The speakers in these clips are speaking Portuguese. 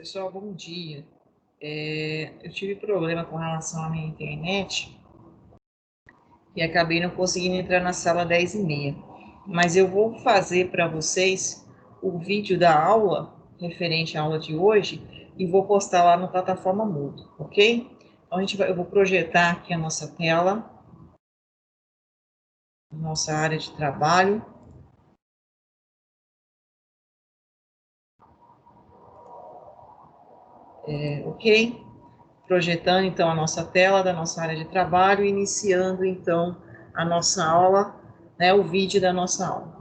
Pessoal, bom dia. Eu tive problema com relação à minha internet e acabei não conseguindo entrar na sala 10h30. Mas eu vou fazer para vocês o vídeo da aula, referente à aula de hoje, e vou postar lá na plataforma Moodle, ok? Então, eu vou projetar aqui a nossa tela, nossa área de trabalho. Ok? Projetando então a nossa tela da nossa área de trabalho, iniciando então a nossa aula, né, o vídeo da nossa aula.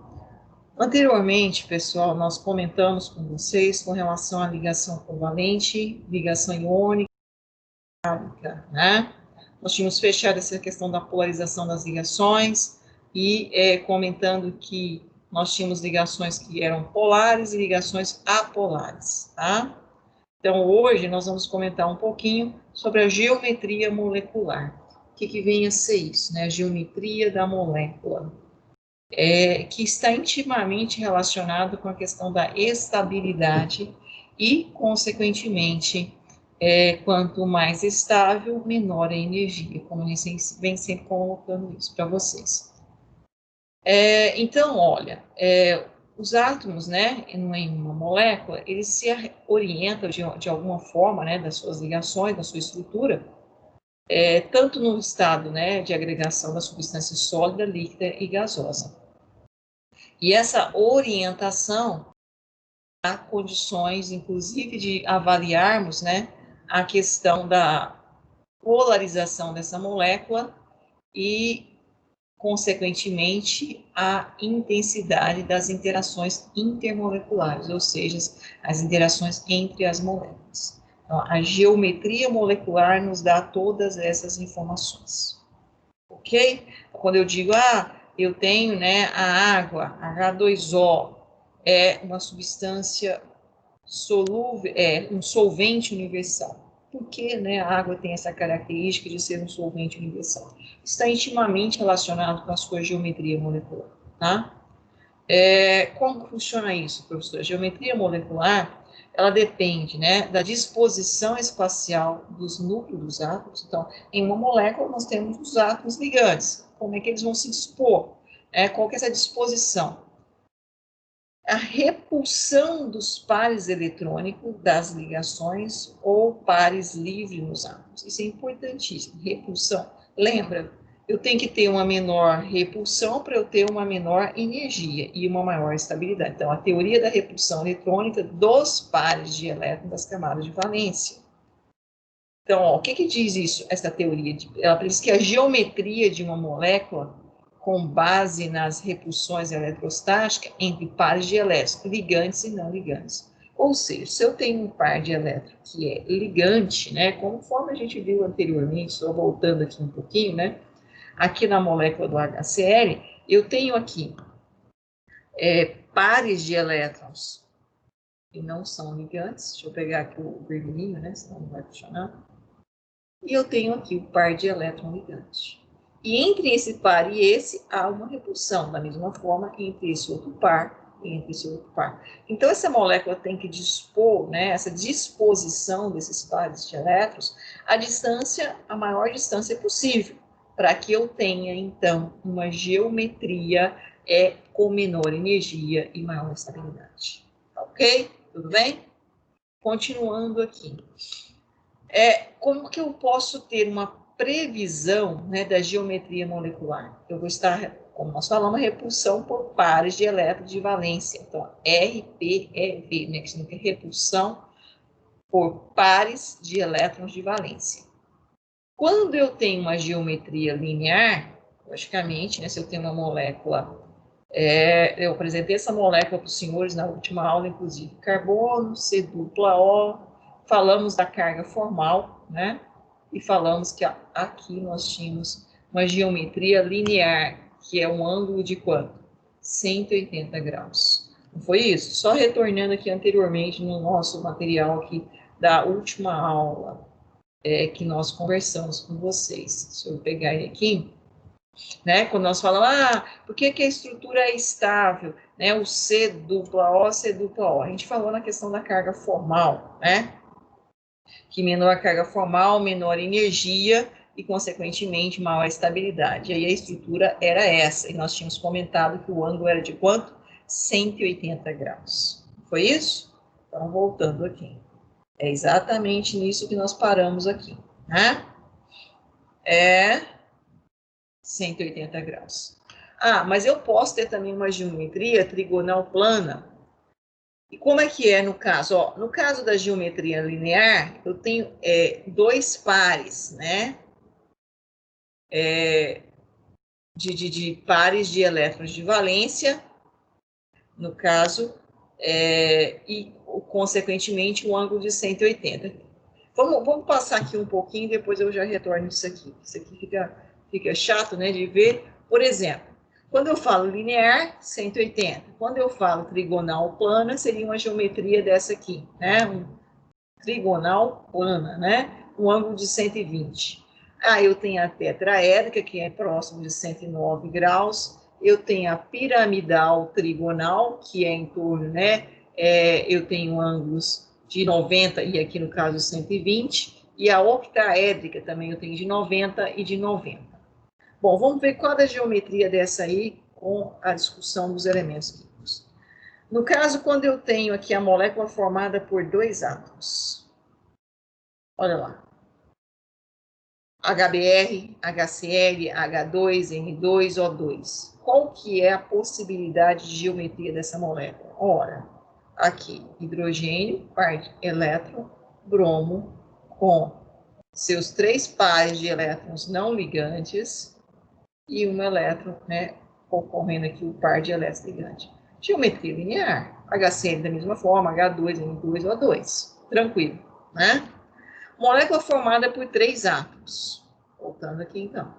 Anteriormente, pessoal, nós comentamos com vocês com relação à ligação covalente, ligação iônica, né? Nós tínhamos fechado essa questão da polarização das ligações e comentando que nós tínhamos ligações que eram polares e ligações apolares, tá? Então, hoje nós vamos comentar um pouquinho sobre a geometria molecular. O que vem a ser isso, né? A geometria da molécula, que está intimamente relacionado com a questão da estabilidade e, consequentemente, quanto mais estável, menor a energia, como a gente vem sempre colocando isso para vocês. Então, olha, os átomos, né, em uma molécula, eles se orientam de alguma forma, né, das suas ligações, da sua estrutura, tanto no estado, né, de agregação da substância sólida, líquida e gasosa. E essa orientação há condições, inclusive, de avaliarmos, né, a questão da polarização dessa molécula e, consequentemente, a intensidade das interações intermoleculares, ou seja, as interações entre as moléculas. Então, a geometria molecular nos dá todas essas informações. Ok? Quando eu digo, eu tenho, né, a água, H2O, é uma substância solúvel, um solvente universal. Por que, né, a água tem essa característica de ser um solvente universal? Está intimamente relacionado com a sua geometria molecular, tá? Como funciona isso, professor? A geometria molecular, ela depende, né, da disposição espacial dos núcleos dos átomos. Então, em uma molécula, nós temos os átomos ligantes. Como é que eles vão se dispor? Qual que é essa disposição? A repulsão dos pares eletrônicos das ligações ou pares livres nos átomos. Isso é importantíssimo. Repulsão. Lembra? Eu tenho que ter uma menor repulsão para eu ter uma menor energia e uma maior estabilidade. Então, a teoria da repulsão eletrônica dos pares de elétrons das camadas de valência. Então, o que diz isso, essa teoria? Ela diz que a geometria de uma molécula, com base nas repulsões eletrostáticas entre pares de elétrons, ligantes e não ligantes. Ou seja, se eu tenho um par de elétrons que é ligante, né, conforme a gente viu anteriormente, só voltando aqui um pouquinho, né, aqui na molécula do HCl, eu tenho aqui pares de elétrons que não são ligantes. Deixa eu pegar aqui o vermelhinho, né, senão não vai funcionar. E eu tenho aqui o par de elétron ligante. E entre esse par e esse, há uma repulsão, da mesma forma, entre esse outro par e entre esse outro par. Então, essa molécula tem que dispor, né, essa disposição desses pares de elétrons, a maior distância possível, para que eu tenha, então, uma geometria com menor energia e maior estabilidade. Ok? Tudo bem? Continuando aqui. Como que eu posso ter uma previsão, né, da geometria molecular? Eu vou estar, como nós falamos, repulsão por pares de elétrons de valência. Então, RPEV, né, que significa repulsão por pares de elétrons de valência. Quando eu tenho uma geometria linear, logicamente, né, se eu tenho uma molécula, eu apresentei essa molécula para os senhores na última aula, inclusive, carbono, C dupla O, falamos da carga formal, né? E falamos que aqui nós tínhamos uma geometria linear, que é um ângulo de quanto? 180 graus. Não foi isso? Só retornando aqui anteriormente no nosso material aqui da última aula, que nós conversamos com vocês. Deixa eu pegar ele aqui. né? Quando nós falamos, por que a estrutura é estável, né? O C dupla O, C dupla O. A gente falou na questão da carga formal, né? Que menor a carga formal, menor energia e, consequentemente, maior estabilidade. E aí a estrutura era essa, e nós tínhamos comentado que o ângulo era de quanto? 180 graus. Foi isso? Então, voltando aqui. É exatamente nisso que nós paramos aqui, né? É 180 graus. Mas eu posso ter também uma geometria trigonal plana. E como é que é no caso? No caso da geometria linear, eu tenho dois pares, né? De pares de elétrons de valência, no caso, e, consequentemente, um ângulo de 180. Vamos passar aqui um pouquinho, depois eu já retorno disso aqui. Isso aqui fica chato, né, de ver. Por exemplo, quando eu falo linear, 180. Quando eu falo trigonal plana, seria uma geometria dessa aqui, né? Um trigonal plana, né? Um ângulo de 120. Eu tenho a tetraédrica, que é próximo de 109 graus. Eu tenho a piramidal trigonal, que é em torno, né? Eu tenho ângulos de 90 e aqui no caso 120. E a octaédrica também eu tenho de 90 e de 90. Bom, vamos ver qual é a geometria dessa aí com a discussão dos elementos químicos. No caso, quando eu tenho aqui a molécula formada por dois átomos. Olha lá. HBr, HCl, H2, N2, O2. Qual que é a possibilidade de geometria dessa molécula? Ora, aqui, hidrogênio, par de elétron, bromo, com seus três pares de elétrons não ligantes e um elétron, né, concorrendo aqui o par de elétrons ligantes. Geometria linear. HCl da mesma forma, H2, N2, O2. Tranquilo, né? Molécula formada por três átomos. Voltando aqui, então.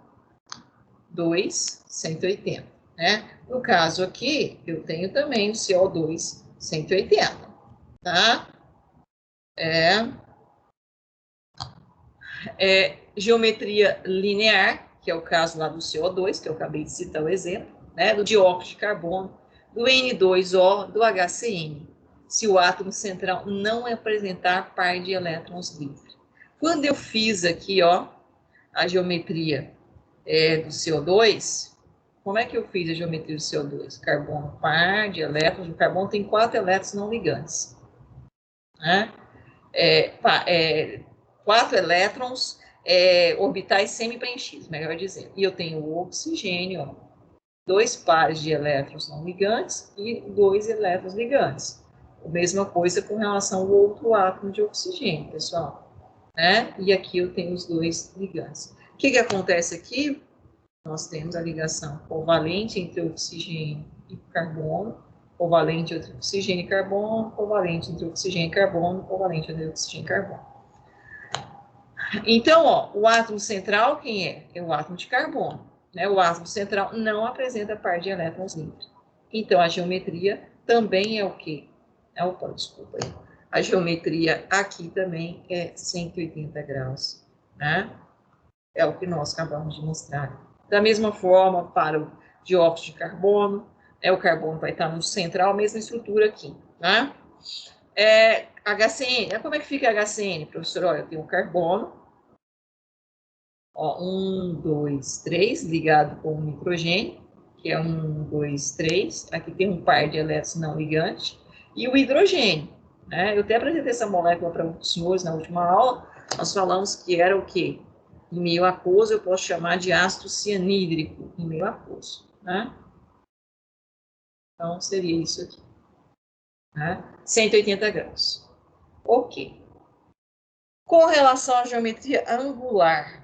2, 180. Né? No caso aqui, eu tenho também o CO2, 180. Tá? Geometria linear, que é o caso lá do CO2, que eu acabei de citar o exemplo, né? Do dióxido de carbono, do N2O, do HCN, se o átomo central não apresentar par de elétrons livres. Quando eu fiz aqui, a geometria do CO2, como é que eu fiz a geometria do CO2? Carbono par de elétrons, o carbono tem 4 elétrons não ligantes. Né? 4 elétrons orbitais semi-preenchidos, melhor dizendo. E eu tenho o oxigênio, 2 pares de elétrons não ligantes e 2 elétrons ligantes. A mesma coisa com relação ao outro átomo de oxigênio, pessoal. Né? E aqui eu tenho os 2 ligantes. O que acontece aqui? Nós temos a ligação covalente entre oxigênio e carbono, covalente entre oxigênio e carbono, covalente entre oxigênio e carbono, covalente entre oxigênio e carbono. Então, o átomo central, quem é? É o átomo de carbono. Né? O átomo central não apresenta par de elétrons livres. Então, a geometria também é o quê? Desculpa aí. A geometria aqui também é 180 graus. Né? É o que nós acabamos de mostrar. Da mesma forma, para o dióxido de carbono, o carbono vai estar no central, a mesma estrutura aqui. Tá? HCN, como é que fica HCN, professor? Olha, eu tenho o carbono, 1, 2, 3, ligado com o nitrogênio, que é 1, 2, 3. Aqui tem um par de elétrons não ligantes, e o hidrogênio. Né? Eu até apresentei essa molécula para os senhores na última aula, nós falamos que era o quê? Em meio aquoso, eu posso chamar de ácido cianídrico, em meio aquoso. Né? Então, seria isso aqui. Né? 180 graus. Ok. Com relação à geometria angular,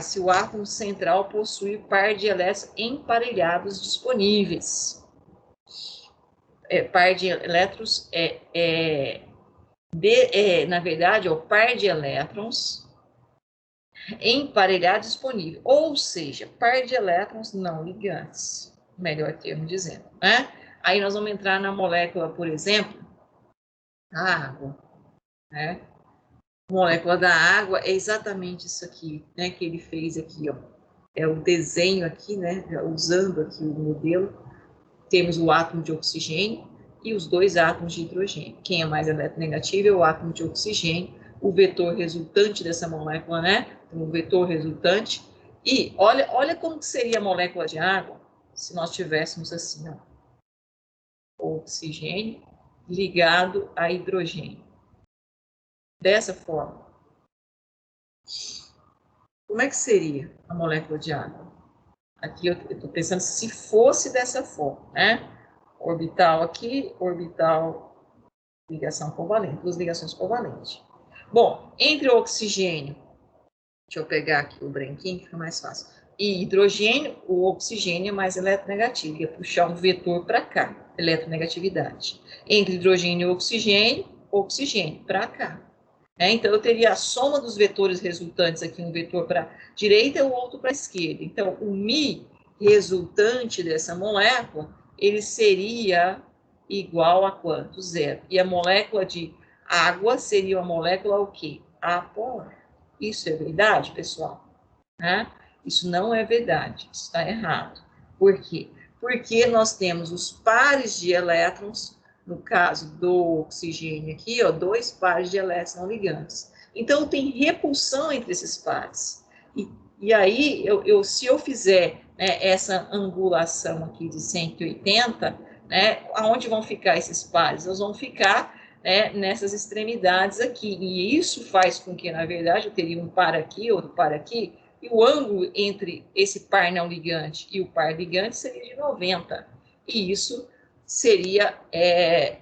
se o átomo central possui par de elétrons emparelhados disponíveis. Par de elétrons na verdade, o par de elétrons emparelhado disponível, ou seja, par de elétrons não ligantes, melhor termo dizendo, né? Aí nós vamos entrar na molécula, por exemplo, a água, né? A molécula da água é exatamente isso aqui, né, que ele fez aqui, é o desenho aqui, né, usando aqui o modelo, temos o átomo de oxigênio e os dois átomos de hidrogênio. Quem é mais eletronegativo é o átomo de oxigênio, o vetor resultante dessa molécula, né, então, o vetor resultante. E olha como seria a molécula de água se nós tivéssemos assim, ó, oxigênio ligado a hidrogênio. Dessa forma. Como é que seria a molécula de água? Aqui eu estou pensando se fosse dessa forma, né? Orbital aqui, orbital, ligação covalente, duas ligações covalentes. Bom, entre o oxigênio, deixa eu pegar aqui o branquinho que fica mais fácil, e hidrogênio, o oxigênio é mais eletronegativo, ia puxar um vetor para cá, eletronegatividade. Entre hidrogênio e oxigênio para cá. Então, eu teria a soma dos vetores resultantes aqui, um vetor para a direita e o outro para a esquerda. Então, o Mi resultante dessa molécula, ele seria igual a quanto? Zero. E a molécula de água seria uma molécula o quê? Apolar. Isso é verdade, pessoal? Isso não é verdade, isso está errado. Por quê? Porque nós temos os pares de elétrons, no caso do oxigênio aqui, ó, dois pares de elétrons não ligantes. Então, tem repulsão entre esses pares. E aí, se eu fizer, né, essa angulação aqui de 180, né, aonde vão ficar esses pares? Eles vão ficar, né, nessas extremidades aqui. E isso faz com que, na verdade, eu teria um par aqui, outro par aqui, e o ângulo entre esse par não ligante e o par ligante seria de 90. E isso seria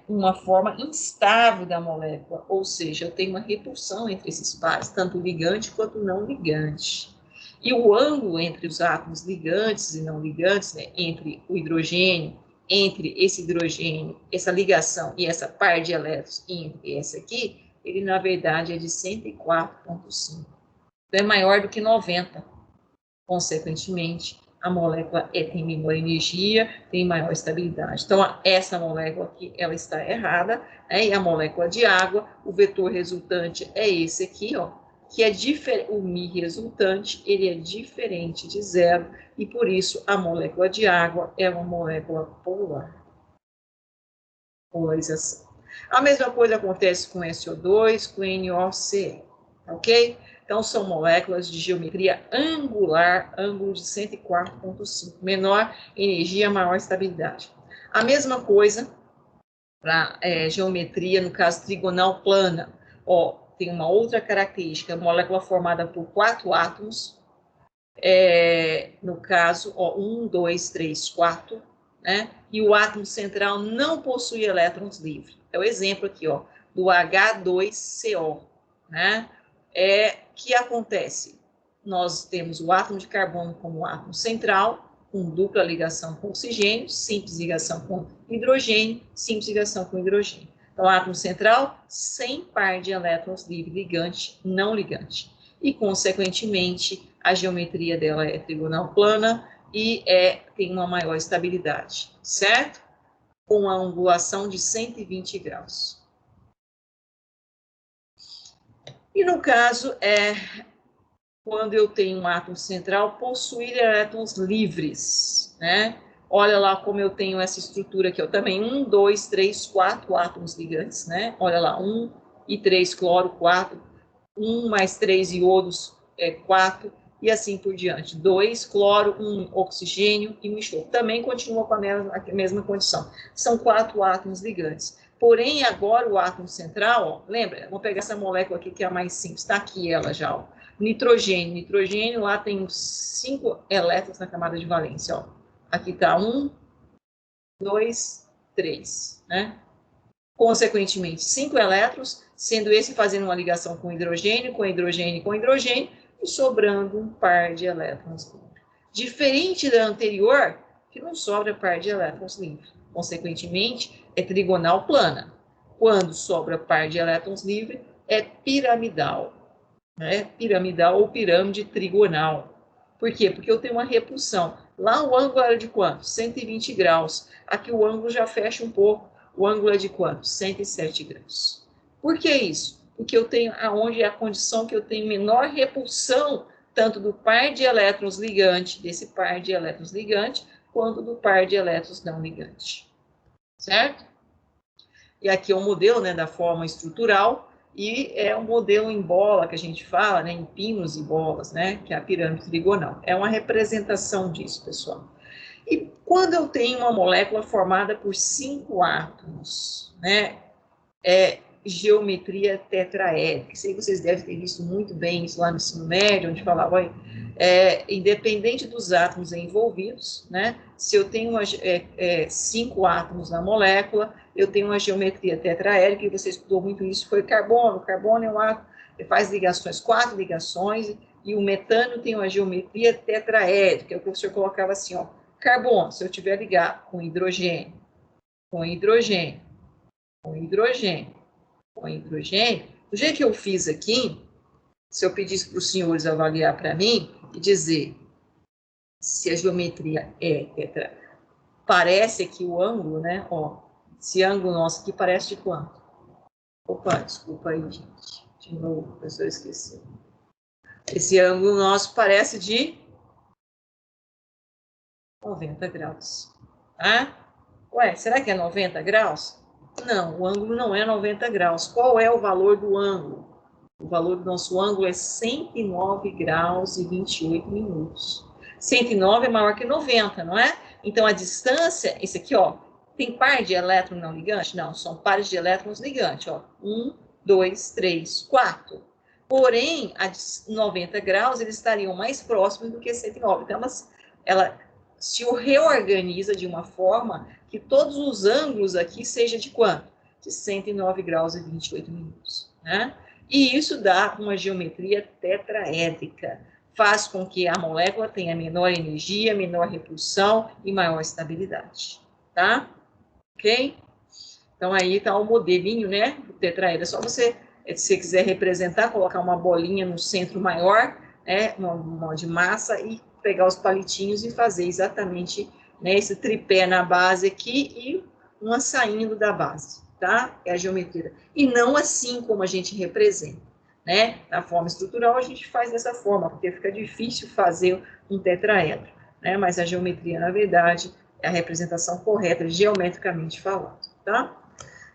uma forma instável da molécula, ou seja, eu tenho uma repulsão entre esses pares, tanto ligante quanto não ligante. E o ângulo entre os átomos ligantes e não ligantes, né, entre o hidrogênio, entre esse hidrogênio, essa ligação e essa par de elétrons entre essa aqui, ele na verdade é de 104,5. Então é maior do que 90. Consequentemente, a molécula tem menor energia, tem maior estabilidade. Então, essa molécula aqui, ela está errada, né? E a molécula de água, o vetor resultante é esse aqui, ó, que é diferente, o Mi resultante, ele é diferente de zero, e por isso a molécula de água é uma molécula polar. Polarização. A mesma coisa acontece com SO2, com NOCl, ok? Então, são moléculas de geometria angular, ângulo de 104,5. Menor energia, maior estabilidade. A mesma coisa para geometria, no caso, trigonal plana. Ó, tem uma outra característica, molécula formada por 4 átomos. No caso, ó, 1, 2, 3, 4. Né? E o átomo central não possui elétrons livres. É o exemplo aqui, ó, do H2CO, né? Que acontece? Nós temos o átomo de carbono como átomo central, com dupla ligação com oxigênio, simples ligação com hidrogênio, simples ligação com hidrogênio. Então, átomo central, sem par de elétrons livre, ligante, não ligante. E, consequentemente, a geometria dela é trigonal plana e tem uma maior estabilidade, certo? Com uma angulação de 120 graus. E no caso, quando eu tenho um átomo central, possuir elétrons livres, né? Olha lá como eu tenho essa estrutura aqui, ó, também 1, 2, 3, 4 átomos ligantes, né? Olha lá, 1 e 3 cloro, 4, 1 mais 3 iodos, 4, e assim por diante. 2 cloro, 1 oxigênio e um enxofre. Também continua com a mesma condição. São 4 átomos ligantes. Porém, agora o átomo central, ó, lembra? Vou pegar essa molécula aqui que é a mais simples. Está aqui ela já, ó. Nitrogênio. Nitrogênio lá tem 5 elétrons na camada de valência, ó. Aqui está 1, 2, 3, né? Consequentemente, 5 elétrons, sendo esse fazendo uma ligação com hidrogênio, com hidrogênio, com hidrogênio, e sobrando um par de elétrons livres. Diferente da anterior, que não sobra par de elétrons livres. Consequentemente, é trigonal plana. Quando sobra par de elétrons livres, é piramidal. Né? Piramidal ou pirâmide trigonal. Por quê? Porque eu tenho uma repulsão. Lá o ângulo era de quanto? 120 graus. Aqui o ângulo já fecha um pouco. O ângulo é de quanto? 107 graus. Por que isso? Porque eu tenho aonde é a condição que eu tenho menor repulsão tanto do par de elétrons ligante, desse par de elétrons ligante, quanto do par de elétrons não ligante. Certo? E aqui é um modelo, né, da forma estrutural, e é um modelo em bola que a gente fala, né, em pinos e bolas, né, que é a pirâmide trigonal. É uma representação disso, pessoal. E quando eu tenho uma molécula formada por 5 átomos, né, é geometria tetraédrica. Sei que vocês devem ter visto muito bem isso lá no ensino médio, onde falava, olha, independente dos átomos envolvidos, né, se eu tenho 5 átomos na molécula, eu tenho uma geometria tetraédrica, e você estudou muito isso, foi carbono. Carbono é um átomo, faz ligações, 4 ligações, e o metano tem uma geometria tetraédrica. O professor colocava assim, ó, carbono, se eu tiver ligado com hidrogênio, com hidrogênio, com hidrogênio, com hidrogênio, do jeito que eu fiz aqui, se eu pedisse para os senhores avaliar para mim e dizer se a geometria é tetra, parece aqui o ângulo, né? Ó, esse ângulo nosso aqui parece de quanto? Opa, desculpa aí, gente. De novo, o professor esqueceu. Esse ângulo nosso parece de 90 graus. Tá? Ué, será que é 90 graus? Não, o ângulo não é 90 graus. Qual é o valor do ângulo? O valor do nosso ângulo é 109 graus e 28 minutos. 109 é maior que 90, não é? Então, a distância, esse aqui, ó, tem par de elétron não ligante? Não, são pares de elétrons ligantes, ó. 1, 2, 3, 4. Porém, a 90 graus, eles estariam mais próximos do que 109. Então, ela se reorganiza de uma forma que todos os ângulos aqui sejam de quanto? De 109 graus e 28 minutos, né? E isso dá uma geometria tetraédrica. Faz com que a molécula tenha menor energia, menor repulsão e maior estabilidade, tá? Ok? Então, aí está o modelinho, né, do tetraedro. É só você, se você quiser representar, colocar uma bolinha no centro maior, né, uma de massa, e pegar os palitinhos e fazer exatamente, né, esse tripé na base aqui e uma saindo da base, tá? É a geometria. E não assim como a gente representa, né? Na forma estrutural, a gente faz dessa forma, porque fica difícil fazer um tetraedro, né? Mas a geometria, na verdade, é a representação correta, geometricamente falando, tá?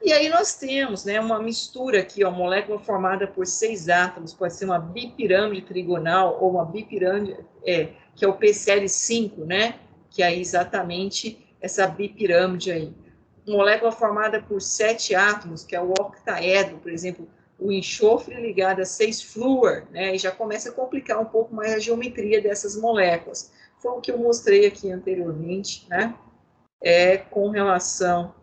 E aí nós temos, né, uma mistura aqui, ó, molécula formada por 6 átomos, pode ser uma bipirâmide trigonal ou uma bipirâmide, que é o PCl5, né, que é exatamente essa bipirâmide aí. Molécula formada por 7 átomos, que é o octaedro, por exemplo, o enxofre ligado a 6-fluor, né, e já começa a complicar um pouco mais a geometria dessas moléculas. Foi o que eu mostrei aqui anteriormente, né, com relação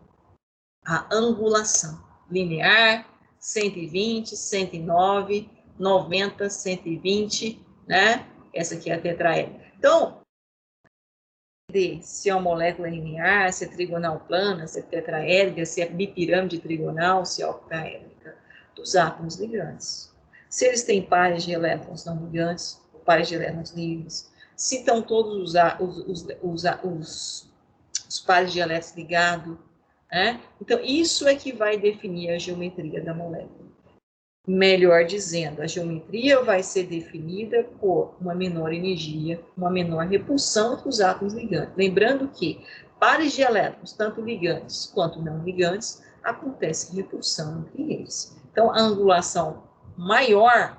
a angulação linear, 120, 109, 90, 120, né? Essa aqui é a tetraédrica. Então, se é uma molécula linear, se é trigonal plana, se é tetraédrica, se é bipirâmide trigonal, se é octaédrica, dos átomos ligantes. Se eles têm pares de elétrons não ligantes, ou pares de elétrons livres, se estão todos os pares de elétrons ligados, né? Então, isso é que vai definir a geometria da molécula. Melhor dizendo, a geometria vai ser definida por uma menor energia, uma menor repulsão entre os átomos ligantes. Lembrando que pares de elétrons, tanto ligantes quanto não ligantes, acontece repulsão entre eles. Então, a angulação maior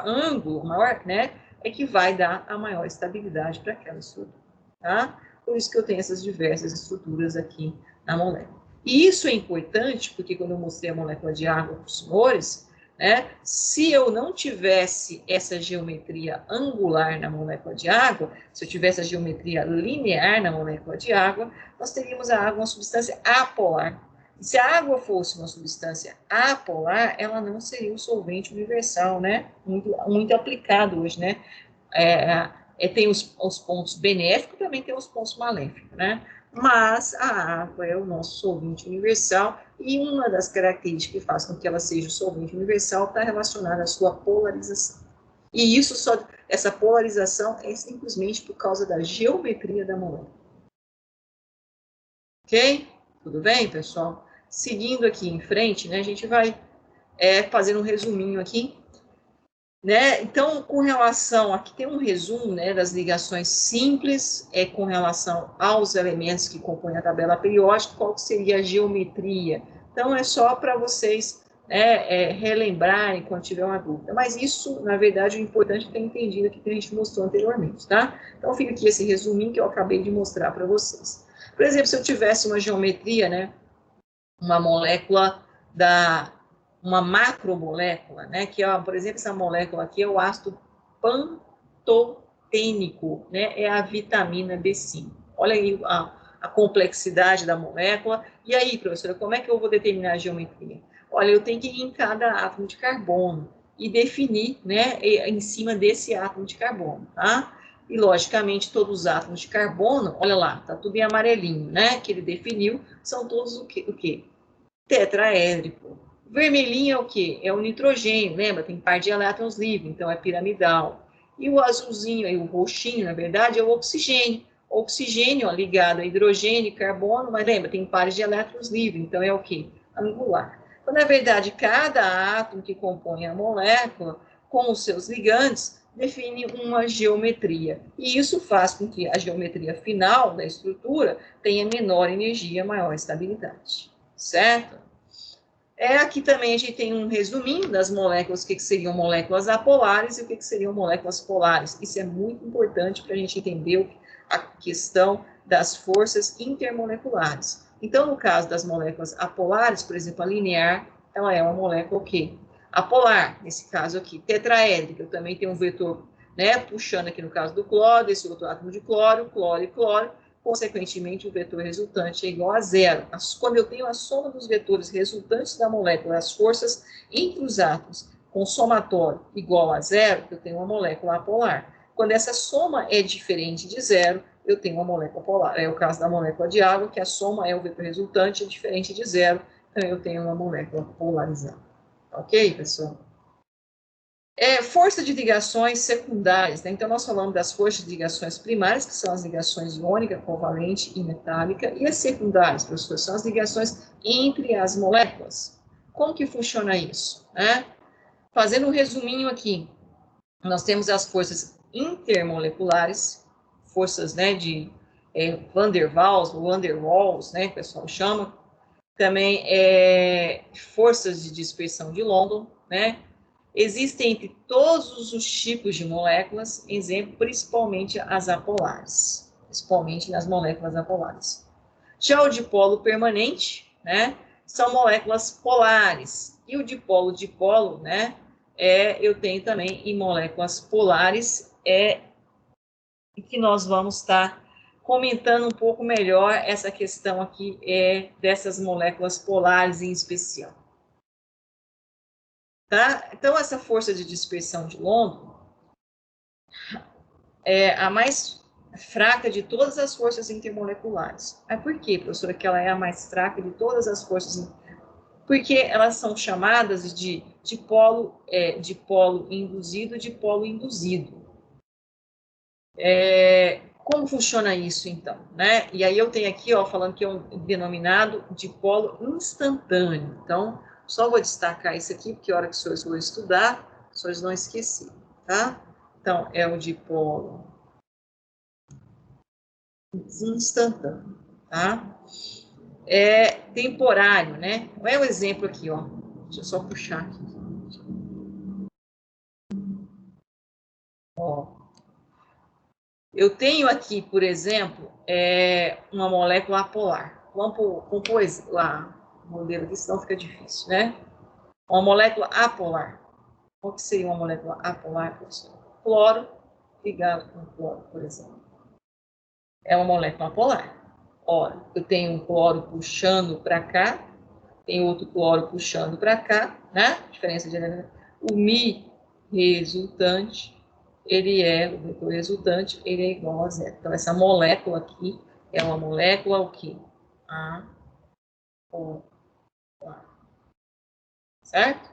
ângulo, né, é que vai dar a maior estabilidade para aquela estrutura, tá? Por isso que eu tenho essas diversas estruturas aqui na molécula. E isso é importante, porque quando eu mostrei a molécula de água para os senhores, né, se eu não tivesse essa geometria angular na molécula de água, se eu tivesse a geometria linear na molécula de água, nós teríamos a água uma substância apolar. E se a água fosse uma substância apolar, ela não seria um solvente universal, né? Muito aplicado hoje, né? Tem os pontos benéficos, também tem os pontos maléficos, né? Mas a água é o nosso solvente universal, e uma das características que faz com que ela seja o solvente universal está relacionada à sua polarização. E essa polarização é simplesmente por causa da geometria da molécula. Ok? Tudo bem, pessoal? Seguindo aqui em frente, né, a gente vai fazer um resuminho aqui. Né? Então, com relação, aqui tem um resumo, né, das ligações simples, com relação aos elementos que compõem a tabela periódica, qual seria a geometria. Então, é só para vocês, né, relembrarem quando tiver uma dúvida. Mas isso, na verdade, o importante é ter entendido aqui que a gente mostrou anteriormente, tá? Então, fica aqui esse resuminho que eu acabei de mostrar para vocês. Por exemplo, se eu tivesse uma geometria, né, uma molécula uma macromolécula, né, que é, por exemplo, essa molécula aqui é o ácido pantotênico, né, é a vitamina B5. Olha aí a complexidade da molécula. E aí, professora, como é que eu vou determinar a geometria? Olha, eu tenho que ir em cada átomo de carbono e definir, né, em cima desse átomo de carbono, tá? E, logicamente, todos os átomos de carbono, olha lá, tá tudo em amarelinho, né, que ele definiu, são todos o quê? Tetraédrico. Vermelhinho é o quê? É o nitrogênio, lembra? Tem par de elétrons livres, então é piramidal. E o azulzinho, e o roxinho, na verdade, é o oxigênio. O oxigênio, ó, ligado a hidrogênio e carbono, mas lembra, tem pares de elétrons livres, então é o quê? Angular. Então, na verdade, cada átomo que compõe a molécula, com os seus ligantes, define uma geometria. E isso faz com que a geometria final da estrutura tenha menor energia, maior estabilidade. Certo? Aqui também a gente tem um resuminho das moléculas, o que seriam moléculas apolares e o que seriam moléculas polares. Isso é muito importante para a gente entender a questão das forças intermoleculares. Então, no caso das moléculas apolares, por exemplo, a linear, ela é uma molécula o quê? Apolar, nesse caso aqui, tetraédrica, eu também tenho um vetor, né, puxando aqui no caso do cloro, esse outro átomo de cloro, cloro e cloro, consequentemente, o vetor resultante é igual a zero. Quando eu tenho a soma dos vetores resultantes da molécula, as forças entre os átomos, com somatório igual a zero, eu tenho uma molécula apolar. Quando essa soma é diferente de zero, eu tenho uma molécula polar. É o caso da molécula de água, que a soma é o vetor resultante, é diferente de zero, então eu tenho uma molécula polarizada. Ok, pessoal? Força de ligações secundárias, né? Então, nós falamos das forças de ligações primárias, que são as ligações iônica, covalente e metálica, e as secundárias, professor, são as ligações entre as moléculas. Como que funciona isso? Né? Fazendo um resuminho aqui, nós temos as forças intermoleculares, forças, né, de Van der Waals, ou Van der Waals, né, que o pessoal chama, também forças de dispersão de London, né? Existem entre todos os tipos de moléculas, exemplo, principalmente as apolares, principalmente nas moléculas apolares. Já o dipolo permanente, né, são moléculas polares. E o dipolo, né, eu tenho também em moléculas polares, que nós vamos estar comentando um pouco melhor essa questão aqui dessas moléculas polares em especial. Tá? Então, essa força de dispersão de London é a mais fraca de todas as forças intermoleculares. Mas por quê, professora, que ela é a mais fraca de todas as forças? Porque elas são chamadas de dipolo induzido, dipolo induzido. Como funciona isso, então? Né? E aí eu tenho aqui, ó, falando que é um denominado dipolo instantâneo. Então, só vou destacar isso aqui, porque a hora que os senhores vão estudar, os senhores não esquecerem, tá? Então, é o dipolo instantâneo, tá? Temporário, né? Olha o exemplo aqui, ó. Deixa eu só puxar aqui. Ó. Eu tenho aqui, por exemplo, uma molécula apolar. Vamos compor lá o modelo aqui, senão fica difícil, né? Uma molécula apolar. Qual que seria uma molécula apolar, professor? Cloro ligado com cloro, por exemplo. É uma molécula apolar. Ora, eu tenho um cloro puxando para cá, tem outro cloro puxando para cá, né? Diferença de elemento. O Mi resultante, o vetor resultante, ele é igual a zero. Então, essa molécula aqui é uma molécula o quê? Apolar. Certo?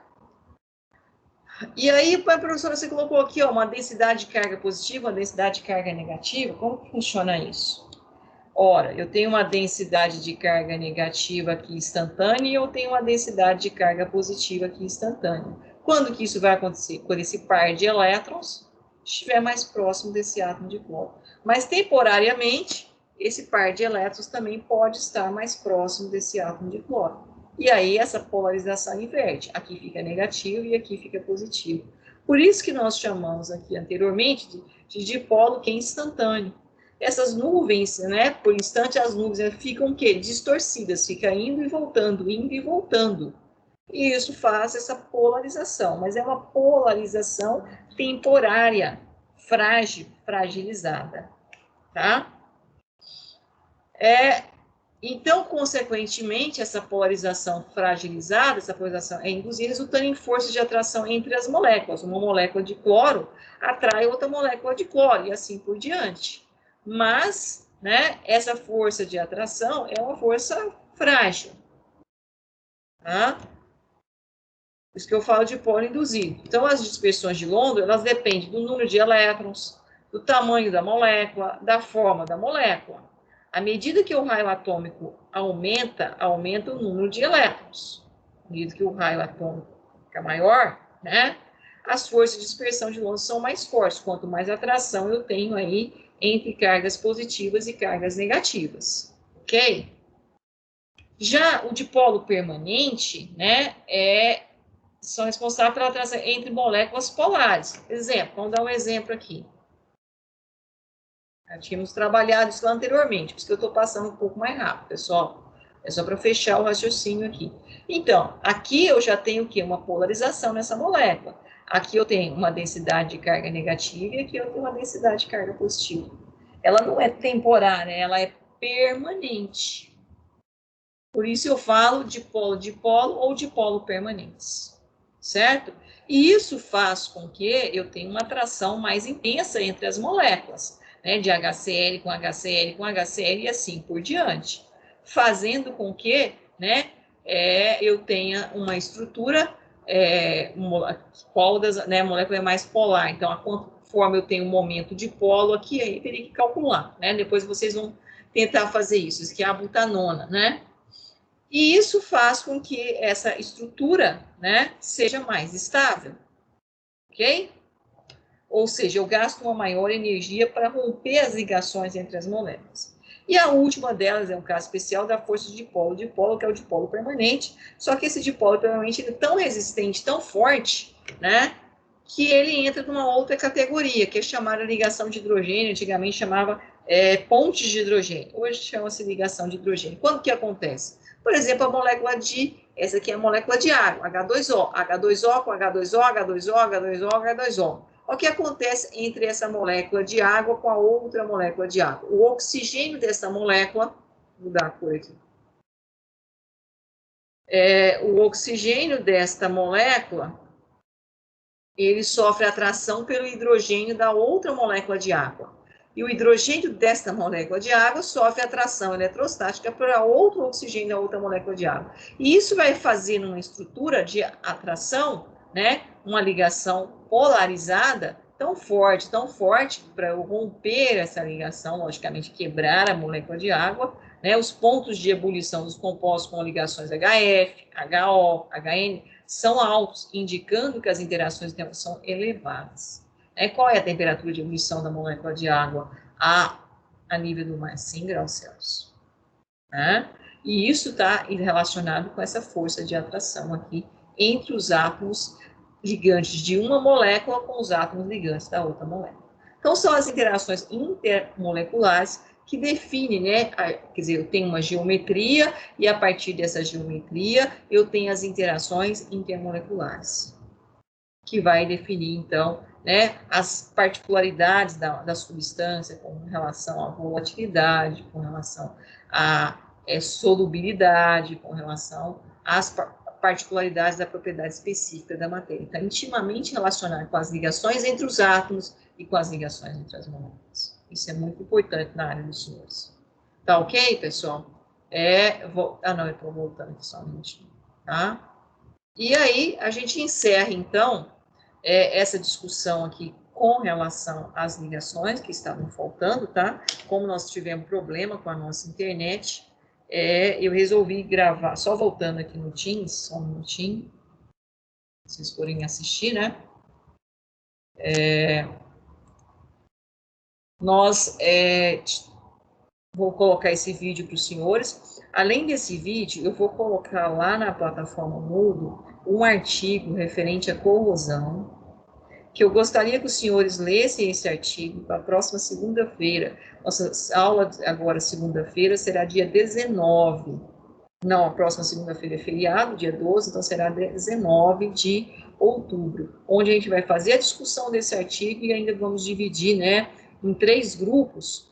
E aí, professora, você colocou aqui ó, uma densidade de carga positiva, uma densidade de carga negativa. Como que funciona isso? Ora, eu tenho uma densidade de carga negativa aqui instantânea e eu tenho uma densidade de carga positiva aqui instantânea. Quando que isso vai acontecer? Quando esse par de elétrons estiver mais próximo desse átomo de cloro. Mas, temporariamente, esse par de elétrons também pode estar mais próximo desse átomo de cloro. E aí, essa polarização inverte. Aqui fica negativo e aqui fica positivo. Por isso que nós chamamos aqui anteriormente de dipolo que é instantâneo. Essas nuvens, né, por instante, as nuvens ficam o quê? Distorcidas, fica indo e voltando, indo e voltando. E isso faz essa polarização, mas é uma polarização temporária, frágil, fragilizada, tá? Então, consequentemente, essa polarização fragilizada, essa polarização é induzida resultando em forças de atração entre as moléculas. Uma molécula de cloro atrai outra molécula de cloro e assim por diante. Mas, né, essa força de atração é uma força frágil, tá? Por isso que eu falo de polo induzido. Então, as dispersões de Londres, elas dependem do número de elétrons, do tamanho da molécula, da forma da molécula. À medida que o raio atômico aumenta, aumenta o número de elétrons. À medida que o raio atômico fica maior, né, as forças de dispersão de Londres são mais fortes. Quanto mais atração eu tenho aí entre cargas positivas e cargas negativas. Ok? Já o dipolo permanente, né, são responsáveis pela atração entre moléculas polares. Exemplo, vamos dar um exemplo aqui. Já tínhamos trabalhado isso lá anteriormente, por isso que eu estou passando um pouco mais rápido, pessoal. É só para fechar o raciocínio aqui. Então, aqui eu já tenho o quê? Uma polarização nessa molécula. Aqui eu tenho uma densidade de carga negativa e aqui eu tenho uma densidade de carga positiva. Ela não é temporária, ela é permanente. Por isso eu falo de polo ou de polo permanentes, certo? E isso faz com que eu tenha uma atração mais intensa entre as moléculas, né? De HCl com HCl com HCl e assim por diante, fazendo com que, né, eu tenha uma estrutura, qual das, né, a molécula é mais polar. Então, conforme eu tenho um momento de polo aqui, aí eu teria que calcular, né? Depois vocês vão tentar fazer isso. Isso aqui é a butanona, né? E isso faz com que essa estrutura, né, seja mais estável, ok? Ou seja, eu gasto uma maior energia para romper as ligações entre as moléculas. E a última delas é um caso especial da força de dipolo, que é o dipolo permanente, só que esse dipolo permanente é tão resistente, tão forte, né, que ele entra numa outra categoria, que é chamada ligação de hidrogênio, antigamente chamava pontes de hidrogênio, hoje chama-se ligação de hidrogênio. Quando que acontece? Por exemplo, a molécula essa aqui é a molécula de água, H2O, H2O com H2O, H2O, H2O, H2O. O que acontece entre essa molécula de água com a outra molécula de água? O oxigênio dessa molécula, vou mudar a cor aqui. O oxigênio desta molécula, ele sofre atração pelo hidrogênio da outra molécula de água. E o hidrogênio desta molécula de água sofre atração eletrostática para outro oxigênio da outra molécula de água. E isso vai fazer numa estrutura de atração, né, uma ligação polarizada tão forte, para eu romper essa ligação, logicamente quebrar a molécula de água, né, os pontos de ebulição dos compostos com ligações HF, HO, HN, são altos, indicando que as interações são elevadas. Qual é a temperatura de ebulição da molécula de água a nível do mar? 100 graus Celsius. Né? E isso está relacionado com essa força de atração aqui entre os átomos ligantes de uma molécula com os átomos ligantes da outra molécula. Então, são as interações intermoleculares que definem, né? Quer dizer, eu tenho uma geometria e a partir dessa geometria eu tenho as interações intermoleculares, que vai definir, então, né, as particularidades da substância com relação à volatilidade, com relação à solubilidade, com relação às particularidades da propriedade específica da matéria. Está intimamente relacionado com as ligações entre os átomos e com as ligações entre as moléculas. Isso é muito importante na área dos senhores. Tá ok, pessoal? Não, eu estou voltando aqui só um minutinho, tá? E aí, a gente encerra, então, essa discussão aqui com relação às ligações que estavam faltando, tá? Como nós tivemos problema com a nossa internet, eu resolvi gravar, só voltando aqui no Teams, só um minutinho. vocês forem assistir, né? Vou colocar esse vídeo para os senhores. Além desse vídeo, eu vou colocar lá na plataforma Moodle um artigo referente à corrosão, que eu gostaria que os senhores lessem esse artigo para a próxima segunda-feira. Nossa aula agora, segunda-feira, será dia 19. Não, a próxima segunda-feira é feriado, dia 12, então será 19 de outubro, onde a gente vai fazer a discussão desse artigo e ainda vamos dividir, né, em 3 grupos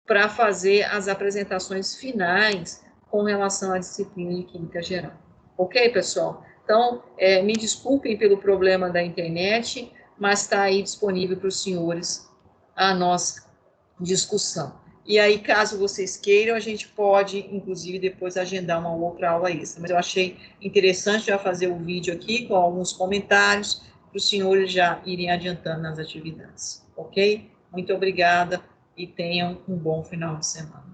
para fazer as apresentações finais com relação à disciplina de Química Geral. Ok, pessoal? Então, me desculpem pelo problema da internet, mas está aí disponível para os senhores a nossa discussão. E aí, caso vocês queiram, a gente pode, inclusive, depois agendar uma outra aula extra. Mas eu achei interessante já fazer o vídeo aqui com alguns comentários para os senhores já irem adiantando nas atividades. Ok? Muito obrigada e tenham um bom final de semana.